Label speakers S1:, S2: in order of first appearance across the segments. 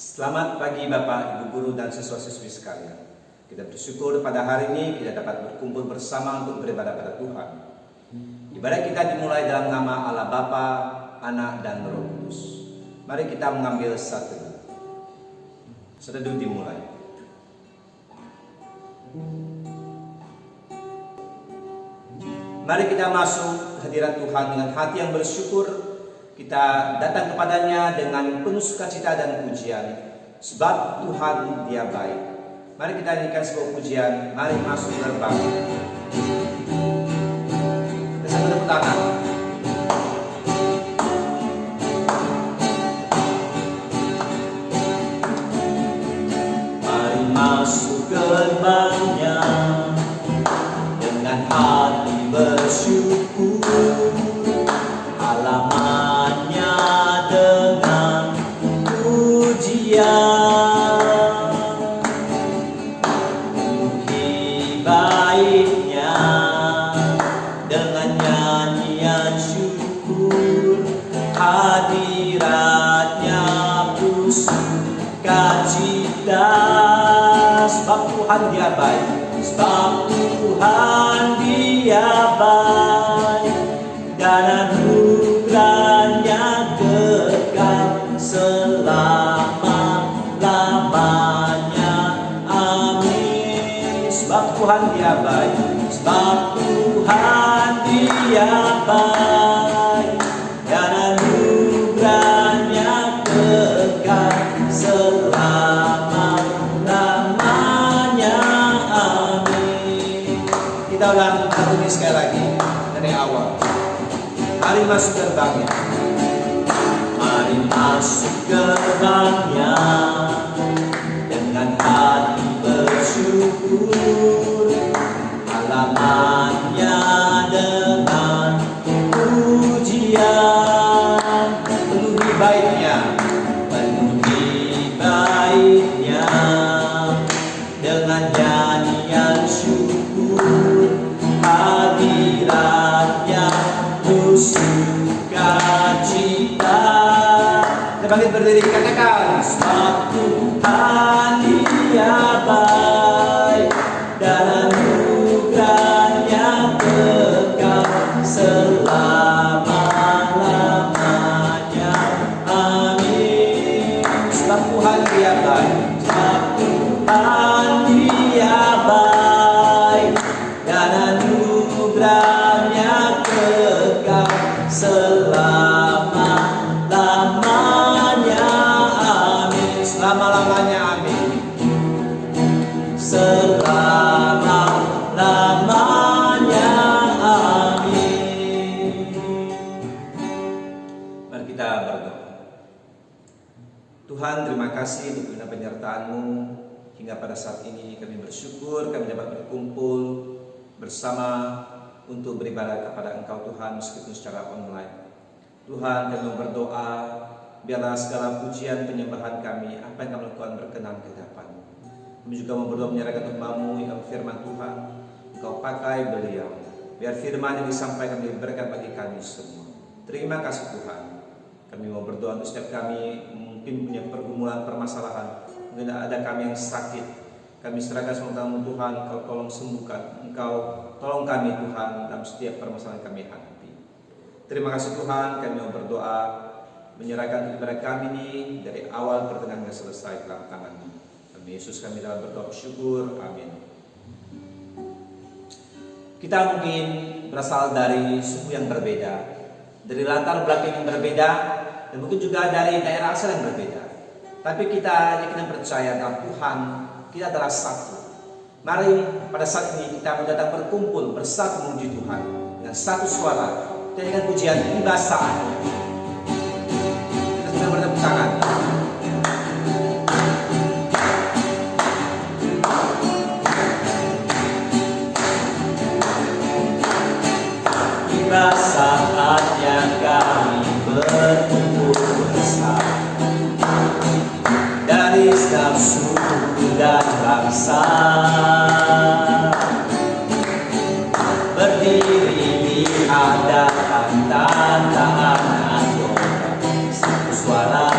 S1: Selamat pagi Bapak, Ibu Guru, dan siswa-siswi sekalian. Kita bersyukur pada hari ini kita dapat berkumpul bersama untuk beribadah pada Tuhan. Ibadah kita dimulai dalam nama Allah Bapa, Anak, dan Roh Kudus. Mari kita mengambil satu. Seteduh dimulai. Mari kita masuk ke hadirat Tuhan dengan hati yang bersyukur. Kita datang kepadanya dengan penuh sukacita dan pujian, sebab Tuhan Dia baik. Mari kita nyanyikan sebuah pujian. Mari masuk gerbang. Bersama tepuk tangan. Mari masuk gerbangnya dengan hati bersyukur. Halamannya dengan pujian, penuhi baiknya dengan nyanyian syukur. Hadiratnya penuh sukacita, sebab Tuhan Dia baik, sebab Tuhan Dia baik, dan anugerahnya kekal selama-lamanya. Amin. Sebab Tuhan Dia baik, sebab Tuhan Dia baik, dan anugerahnya kekal selama-lamanya. Amin. Kita ulang lagu ini sekali lagi dari awal. Mari masuk gerbangnya. Mari masuk gerbangnya dengan hati bersyukur. Halamannya dengan pujian, penuhi baiknya, penuhi baiknya dengan nyanyian syukur. Hadiratnya sukacita. Kita bangkit berdiri, katakan, sebab Tuhan Dia baik, dan anugerahnya kekal selama-lamanya. Amin. Sebab Tuhan Dia baik, sebab Tuhan Dia baik, dan anugerahnya kekal selama-lamanya. Amin. Selama-lamanya. Amin. Selama-lamanya. Amin. Mari kita berdoa. Tuhan, terima kasih untuk penyertaan-Mu. Hingga pada saat ini kami bersyukur kami dapat berkumpul bersama untuk beribadah kepada Engkau Tuhan, meskipun secara online. Tuhan, kami berdoa, biarlah segala pujian penyembahan kami, apa yang kami lakukan berkenan ke hadapan-Mu. Kami juga mau berdoa menyerahkan hamba-Mu yang firman Tuhan, Engkau pakai beliau, biar firman yang disampaikan menjadi berkat bagi kami semua. Terima kasih Tuhan. Kami mau berdoa untuk setiap kami mungkin punya pergumulan, permasalahan, mungkin ada kami yang sakit. Kami serahkan semua tangan Tuhan, Engkau tolong sembuhkan, Engkau tolong kami Tuhan dalam setiap permasalahan kami hadapi. Terima kasih Tuhan, kami mau berdoa menyerahkan ibadah kami ini dari awal pertengahan hingga selesai dalam tangan-Mu. Demi Yesus kami dalam berdoa bersyukur, amin. Kita mungkin berasal dari suku yang berbeda, dari latar belakang yang berbeda, dan mungkin juga dari daerah asal yang berbeda. Tapi kita yakin dan percaya dalam Tuhan, kita adalah satu. Mari pada saat ini kita datang berkumpul bersatu memuji Tuhan dengan satu suara dan dengan pujian ibasahannya. Kita sedang bertepuk tangan. Tiba saatnya kami berkumpul bersama dari setiap suku dan bangsa, berdiri di hadapan tataan adonan satu suara.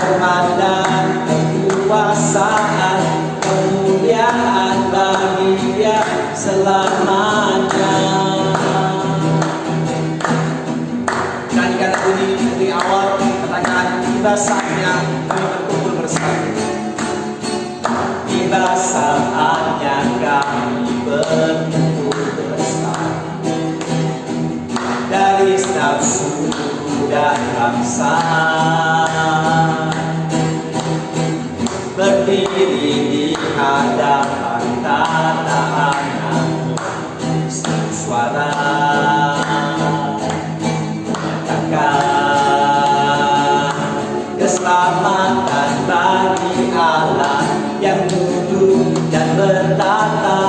S1: hormat dan kekuasaan, kemuliaan bagi Dia selamanya. Nyanyikan lagu ini dari awal, katakan tiba saatnya kami berkumpul bersama. Tiba saatnya kami berkumpul bersama. Dari setiap suku dan bangsa, berdiri di hadapan tatanan suara, menyatakan keselamatan bagi Allah yang duduk dan bertata.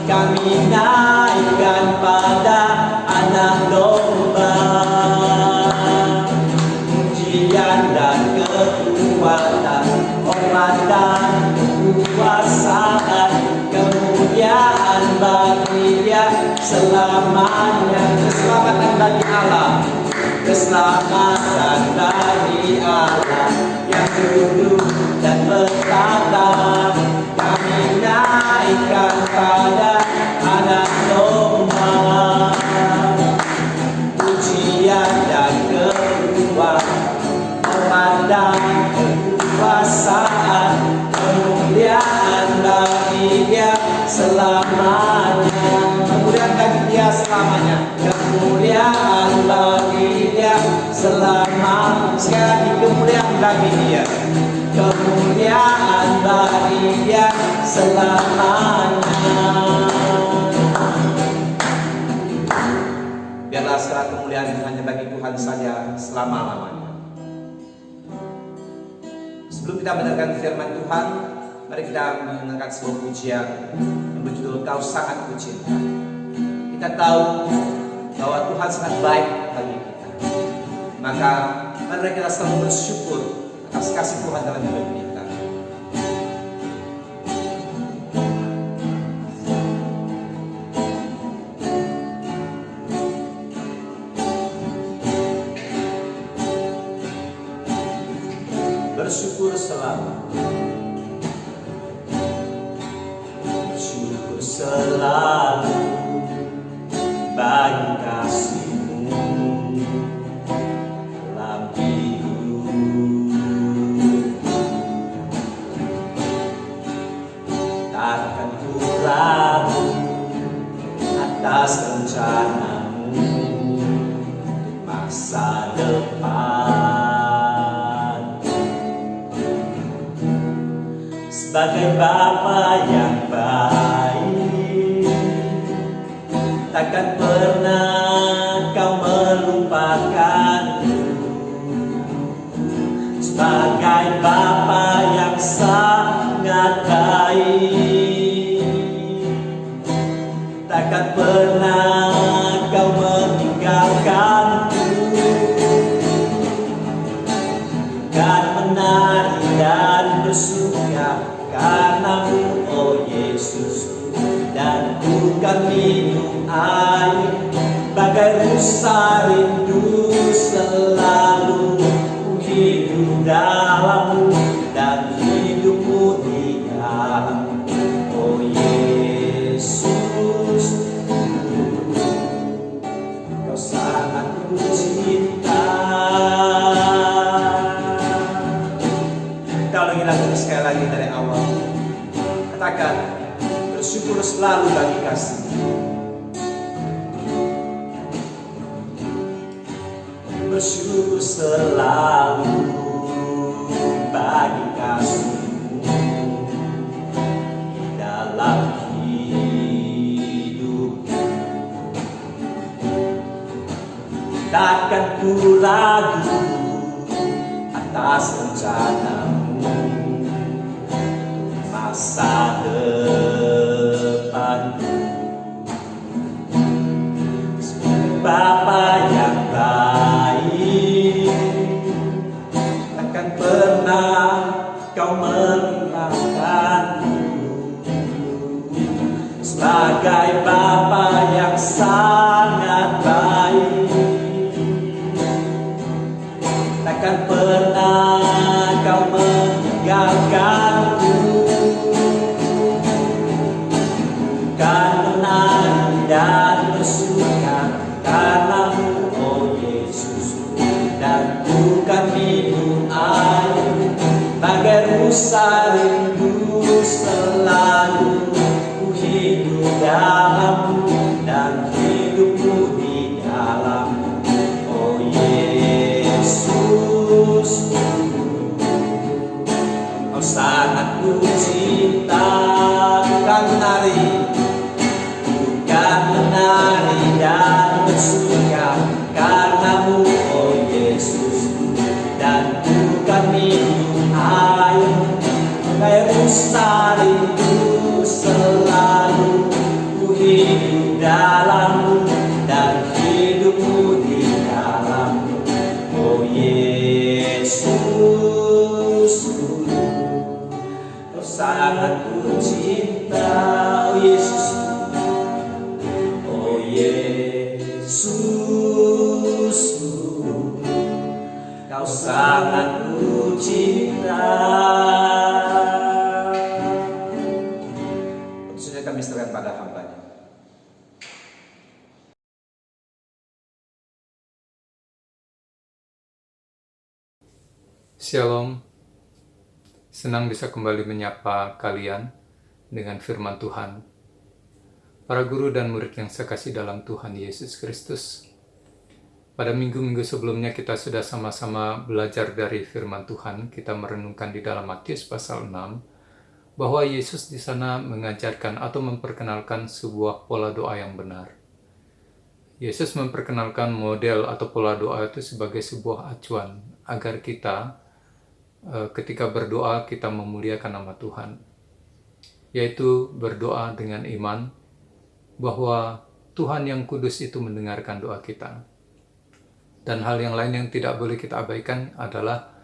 S1: Kami naikkan pada Anak Domba, pujian dan kekuatan, hormat dan kekuasaan, kemuliaan bagi Dia selamanya. Keselamatan bagi Allah, keselamatan bagi Allah yang duduk dan bertata. Kami naikkan pada Anak Domba, pujian dan kekuatan, hormat dan kekuasaan, kemuliaan bagi Dia selamanya. Kemuliaan bagi Dia selamanya. Kemuliaan bagi Dia selamanya. Sekali lagi, kemuliaan bagi Dia. Kemuliaan bagi Dia selamanya. Biarlah segala kemuliaan itu hanya bagi Tuhan saja selama-lamanya. Sebelum kita mendengarkan firman Tuhan, mari kita mendengarkan sebuah pujian yang berjudul Kau Sangat Kucinta. Kita tahu bahwa Tuhan sangat baik bagi kita. Maka mari kita selalu bersyukur atas kasih Tuhan dalam hidup kita. Bersyukur selalu, bersyukur selalu bagi kasih-Mu dalam hidup. Takkan ku ragu atas rencana-Mu untuk masa depan. Sebagai Bapa yang baik, takkan pernah Kau melupakanku. Sebagai Bapa yang sangat baik, takkan pernah Kau meninggalkanku. Dan menari dan bersuka karena-Mu, oh Yesus, dan bukan minum air bagai rusa rindu. Selalu ku hidup dalam-Mu dan hidup-Mu di dalam-Mu, oh Yesus. Kau sangat kucinta. Kita ulangi lagu sekali lagi dari awal. Katakan, bersyukur selalu bagi kasih. Bersyukur selalu bagi kasih-Mu di dalam hidup. Takkan ku ragu atas rencana-Mu masa depan. Sebagai Bapa yang baik, takkan pernah Kau melupakanku. Sebagai Bapa yang sangat baik, takkan pernah bagai rusa rindu selalu ku hidup dalam dan hidupku di dalam. Oh Yesus, Kau sangat ku cinta, bukan menari dan bersuka karenamu, oh Yesus, dan bukan minum air bagai rusa rindu selalu ku hidup dalam dan hidupmu di dalam. Oh Yesus, Kau sangat ku cinta. Oh Yesus, oh Yesus, Kau sangat ku cinta. Sudah kami serahkan pada hamba-Nya.
S2: Shalom, senang bisa kembali menyapa kalian dengan firman Tuhan. Para guru dan murid yang saya kasih dalam Tuhan Yesus Kristus. Pada minggu-minggu sebelumnya kita sudah sama-sama belajar dari firman Tuhan. Kita merenungkan di dalam Matius pasal 6 bahwa Yesus di sana mengajarkan atau memperkenalkan sebuah pola doa yang benar. Yesus memperkenalkan model atau pola doa itu sebagai sebuah acuan agar kita ketika berdoa kita memuliakan nama Tuhan, yaitu berdoa dengan iman bahwa Tuhan yang kudus itu mendengarkan doa kita. Dan hal yang lain yang tidak boleh kita abaikan adalah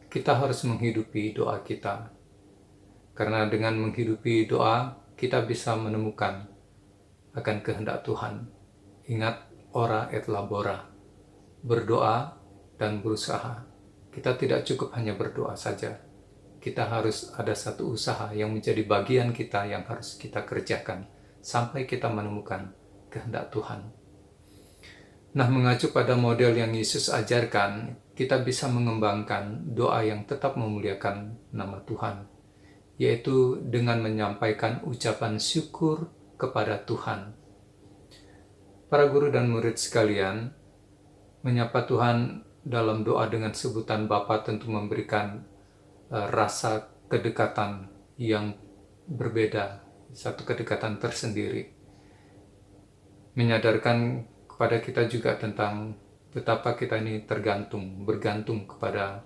S2: kita harus menghidupi doa kita. Karena dengan menghidupi doa, kita bisa menemukan akan kehendak Tuhan. Ingat, ora et labora, berdoa dan berusaha. Kita tidak cukup hanya berdoa saja. Kita harus ada satu usaha yang menjadi bagian kita yang harus kita kerjakan sampai kita menemukan kehendak Tuhan. Nah, mengacu pada model yang Yesus ajarkan, kita bisa mengembangkan doa yang tetap memuliakan nama Tuhan, yaitu dengan menyampaikan ucapan syukur kepada Tuhan. Para guru dan murid sekalian, menyapa Tuhan dalam doa dengan sebutan Bapa tentu memberikan rasa kedekatan yang berbeda, satu kedekatan tersendiri. Menyadarkan kepada kita juga tentang betapa kita ini bergantung kepada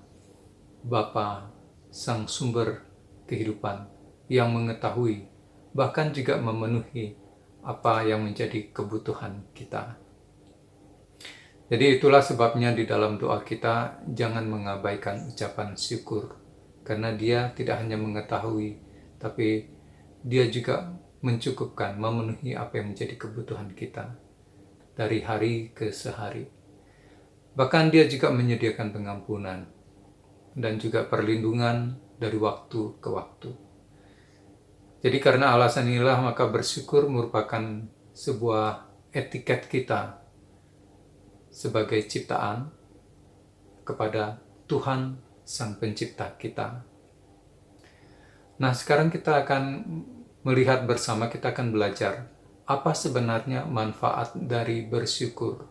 S2: Bapa, Sang Sumber kehidupan, yang mengetahui, bahkan juga memenuhi apa yang menjadi kebutuhan kita. Jadi itulah sebabnya di dalam doa kita jangan mengabaikan ucapan syukur. Karena Dia tidak hanya mengetahui, tapi Dia juga mencukupkan, memenuhi apa yang menjadi kebutuhan kita dari hari ke sehari. Bahkan Dia juga menyediakan pengampunan dan juga perlindungan dari waktu ke waktu. Jadi karena alasan inilah maka bersyukur merupakan sebuah etiket kita sebagai ciptaan kepada Tuhan Sang Pencipta kita. Nah, sekarang kita akan melihat bersama, kita akan belajar apa sebenarnya manfaat dari bersyukur.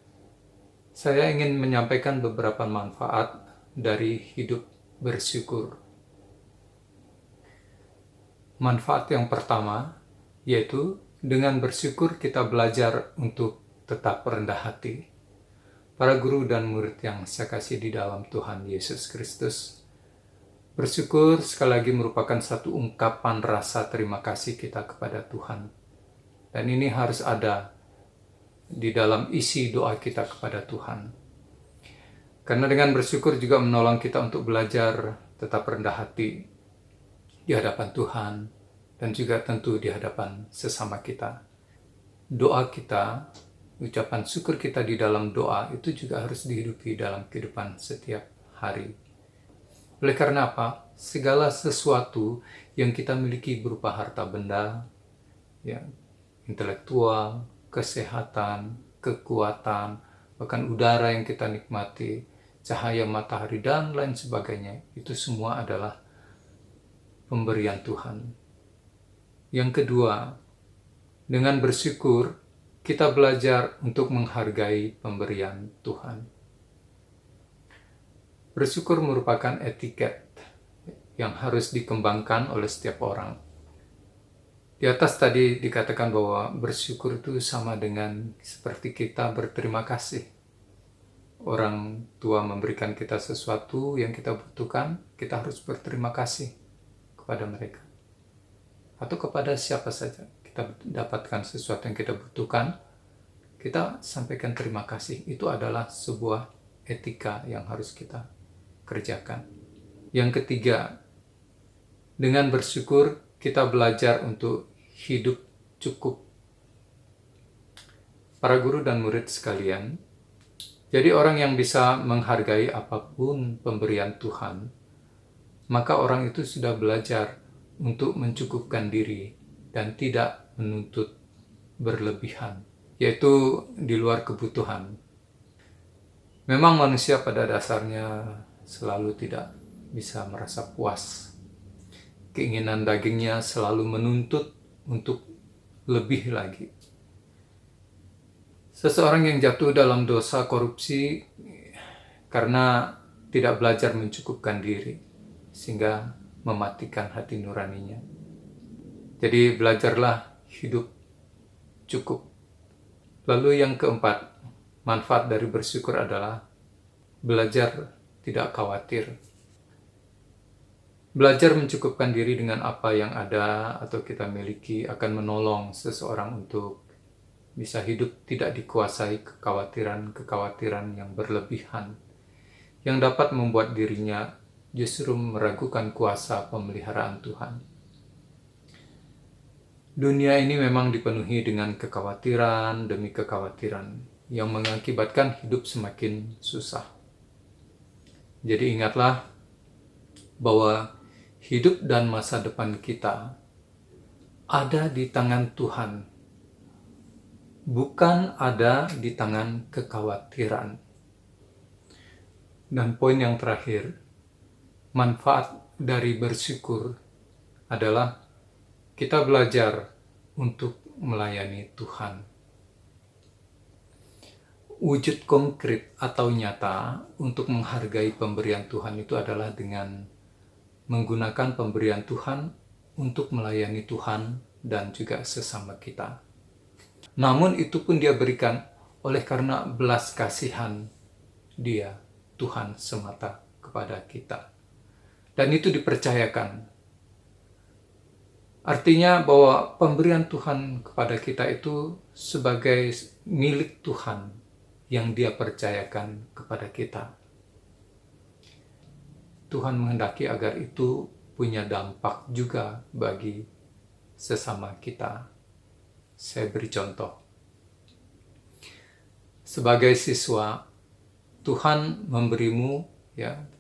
S2: Saya ingin menyampaikan beberapa manfaat dari hidup bersyukur. Manfaat yang pertama, yaitu dengan bersyukur kita belajar untuk tetap rendah hati. Para guru dan murid yang saya kasih di dalam Tuhan Yesus Kristus, bersyukur sekali lagi merupakan satu ungkapan rasa terima kasih kita kepada Tuhan. Dan ini harus ada di dalam isi doa kita kepada Tuhan. Karena dengan bersyukur juga menolong kita untuk belajar tetap rendah hati di hadapan Tuhan dan juga tentu di hadapan sesama kita. Doa kita, ucapan syukur kita di dalam doa itu juga harus dihidupi dalam kehidupan setiap hari. Oleh karena apa? Segala sesuatu yang kita miliki berupa harta benda, ya, intelektual, kesehatan, kekuatan, bahkan udara yang kita nikmati, cahaya matahari, dan lain sebagainya. Itu semua adalah pemberian Tuhan. Yang kedua, dengan bersyukur, kita belajar untuk menghargai pemberian Tuhan. Bersyukur merupakan etiket yang harus dikembangkan oleh setiap orang. Di atas tadi dikatakan bahwa bersyukur itu sama dengan seperti kita berterima kasih. Orang tua memberikan kita sesuatu yang kita butuhkan, kita harus berterima kasih kepada mereka. Atau kepada siapa saja. Kita dapatkan sesuatu yang kita butuhkan, kita sampaikan terima kasih. Itu adalah sebuah etika yang harus kita kerjakan. Yang ketiga, dengan bersyukur kita belajar untuk hidup cukup. Para guru dan murid sekalian, jadi orang yang bisa menghargai apapun pemberian Tuhan, maka orang itu sudah belajar untuk mencukupkan diri dan tidak menuntut berlebihan, yaitu di luar kebutuhan. Memang manusia pada dasarnya selalu tidak bisa merasa puas. Keinginan dagingnya selalu menuntut untuk lebih lagi. Seseorang yang jatuh dalam dosa korupsi karena tidak belajar mencukupkan diri, sehingga mematikan hati nuraninya. Jadi belajarlah hidup cukup. Lalu yang keempat, manfaat dari bersyukur adalah belajar tidak khawatir. Belajar mencukupkan diri dengan apa yang ada atau kita miliki akan menolong seseorang untuk bisa hidup tidak dikuasai kekhawatiran-kekhawatiran yang berlebihan, yang dapat membuat dirinya justru meragukan kuasa pemeliharaan Tuhan. Dunia ini memang dipenuhi dengan kekhawatiran demi kekhawatiran yang mengakibatkan hidup semakin susah. Jadi ingatlah bahwa hidup dan masa depan kita ada di tangan Tuhan, bukan ada di tangan kekhawatiran. Dan poin yang terakhir, manfaat dari bersyukur adalah kita belajar untuk melayani Tuhan. Wujud konkret atau nyata untuk menghargai pemberian Tuhan itu adalah dengan menggunakan pemberian Tuhan untuk melayani Tuhan dan juga sesama kita. Namun itu pun dia berikan oleh karena belas kasihan dia, Tuhan semata kepada kita. Dan itu dipercayakan. Artinya bahwa pemberian Tuhan kepada kita itu sebagai milik Tuhan yang dia percayakan kepada kita. Tuhan menghendaki agar itu punya dampak juga bagi sesama kita. Saya beri contoh. Sebagai siswa, Tuhan memberimu,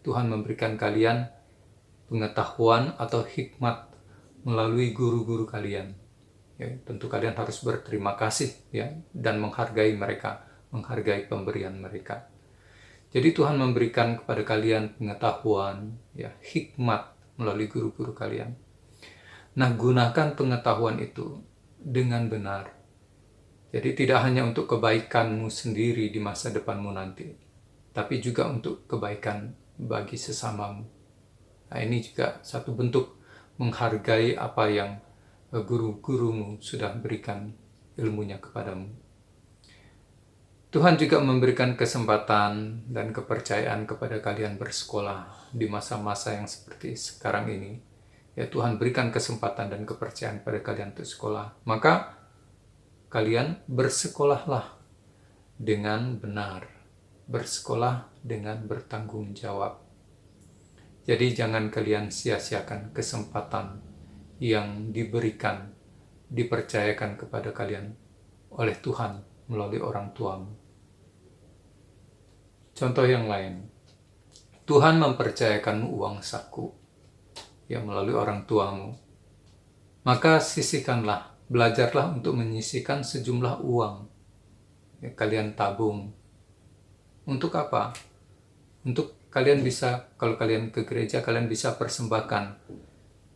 S2: Tuhan memberikan kalian pengetahuan atau hikmat melalui guru-guru kalian. Tentu kalian harus berterima kasih dan menghargai mereka, menghargai pemberian mereka. Jadi Tuhan memberikan kepada kalian pengetahuan, hikmat melalui guru-guru kalian. Nah, gunakan pengetahuan itu dengan benar. Jadi tidak hanya untuk kebaikanmu sendiri di masa depanmu nanti, tapi juga untuk kebaikan bagi sesamamu. Nah, ini juga satu bentuk menghargai apa yang guru-gurumu sudah berikan ilmunya kepadamu. Tuhan juga memberikan kesempatan dan kepercayaan kepada kalian bersekolah di masa-masa yang seperti sekarang ini. Tuhan berikan kesempatan dan kepercayaan pada kalian untuk sekolah. Maka kalian bersekolahlah dengan benar. Bersekolah dengan bertanggung jawab. Jadi jangan kalian sia-siakan kesempatan yang diberikan, dipercayakan kepada kalian oleh Tuhan melalui orang tuamu. Contoh yang lain, Tuhan mempercayakanmu uang saku melalui orang tuamu. Maka sisihkanlah, belajarlah untuk menyisihkan sejumlah uang. Kalian tabung. Untuk apa? Untuk kalian bisa, kalau kalian ke gereja, kalian bisa persembahkan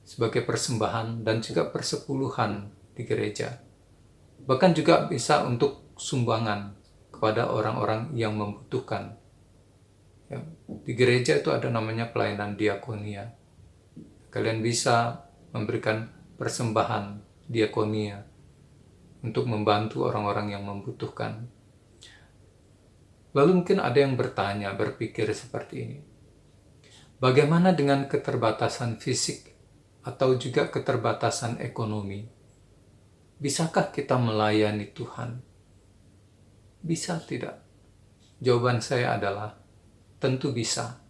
S2: sebagai persembahan dan juga persepuluhan di gereja. Bahkan juga bisa untuk sumbangan kepada orang-orang yang membutuhkan. Ya, di gereja itu ada namanya pelayanan diakonia. Kalian bisa memberikan persembahan diakonia untuk membantu orang-orang yang membutuhkan. Lalu mungkin ada yang berpikir seperti ini. Bagaimana dengan keterbatasan fisik atau juga keterbatasan ekonomi? Bisakah kita melayani Tuhan? Bisa tidak? Jawaban saya adalah tentu bisa.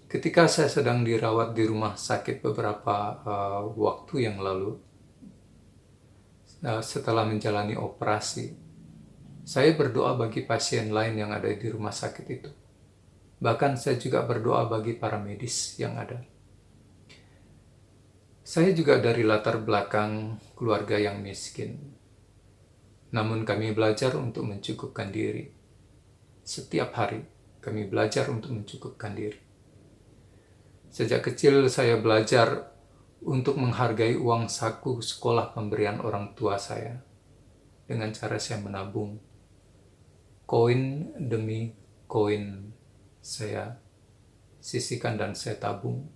S2: Ketika saya sedang dirawat di rumah sakit beberapa waktu yang lalu, setelah menjalani operasi, saya berdoa bagi pasien lain yang ada di rumah sakit itu. Bahkan saya juga berdoa bagi para medis yang ada. Saya juga dari latar belakang keluarga yang miskin. Namun kami belajar untuk mencukupkan diri. Setiap hari kami belajar untuk mencukupkan diri. Sejak kecil saya belajar untuk menghargai uang saku sekolah pemberian orang tua saya. Dengan cara saya menabung. Koin demi koin saya sisihkan dan saya tabung.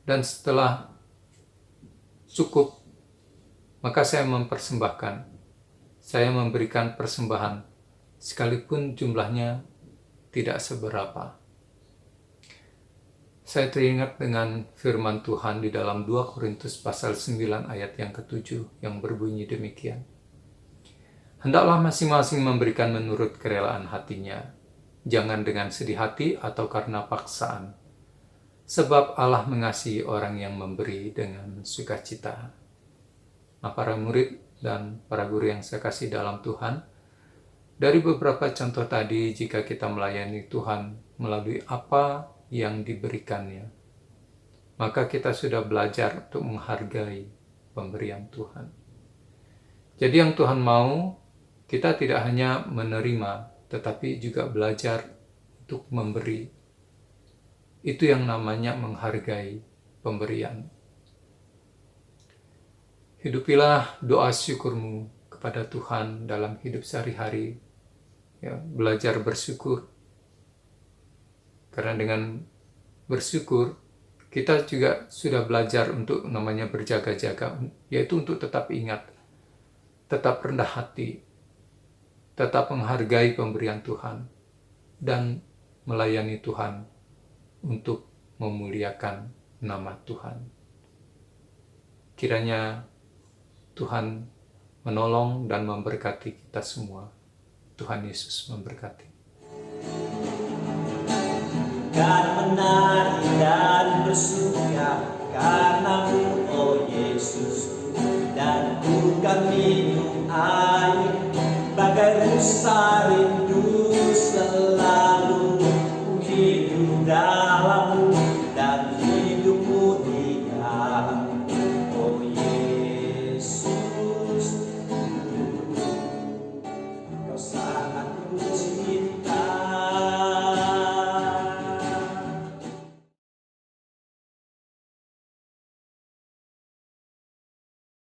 S2: Dan setelah cukup, maka saya mempersembahkan. Saya memberikan persembahan, sekalipun jumlahnya tidak seberapa. Saya teringat dengan firman Tuhan di dalam 2 Korintus pasal 9 ayat yang ke-7 yang berbunyi demikian. Hendaklah masing-masing memberikan menurut kerelaan hatinya, jangan dengan sedih hati atau karena paksaan. Sebab Allah mengasihi orang yang memberi dengan sukacita. Nah, para murid dan para guru yang saya kasih dalam Tuhan, dari beberapa contoh tadi, jika kita melayani Tuhan melalui apa yang diberikannya, maka kita sudah belajar untuk menghargai pemberian Tuhan. Jadi yang Tuhan mau, kita tidak hanya menerima, tetapi juga belajar untuk memberi. Itu yang namanya menghargai pemberian. Hidupilah doa syukurmu kepada Tuhan dalam hidup sehari-hari. Ya, belajar bersyukur. Karena dengan bersyukur, kita juga sudah belajar untuk namanya berjaga-jaga, yaitu untuk tetap ingat, tetap rendah hati, tetap menghargai pemberian Tuhan, dan melayani Tuhan untuk memuliakan nama Tuhan. Kiranya Tuhan menolong dan memberkati kita semua. Tuhan Yesus memberkati.
S3: Dan menari dan bersuka karena-Mu, oh Yesus, dan bukan minum air bagai rusa rindu selalu hidup dan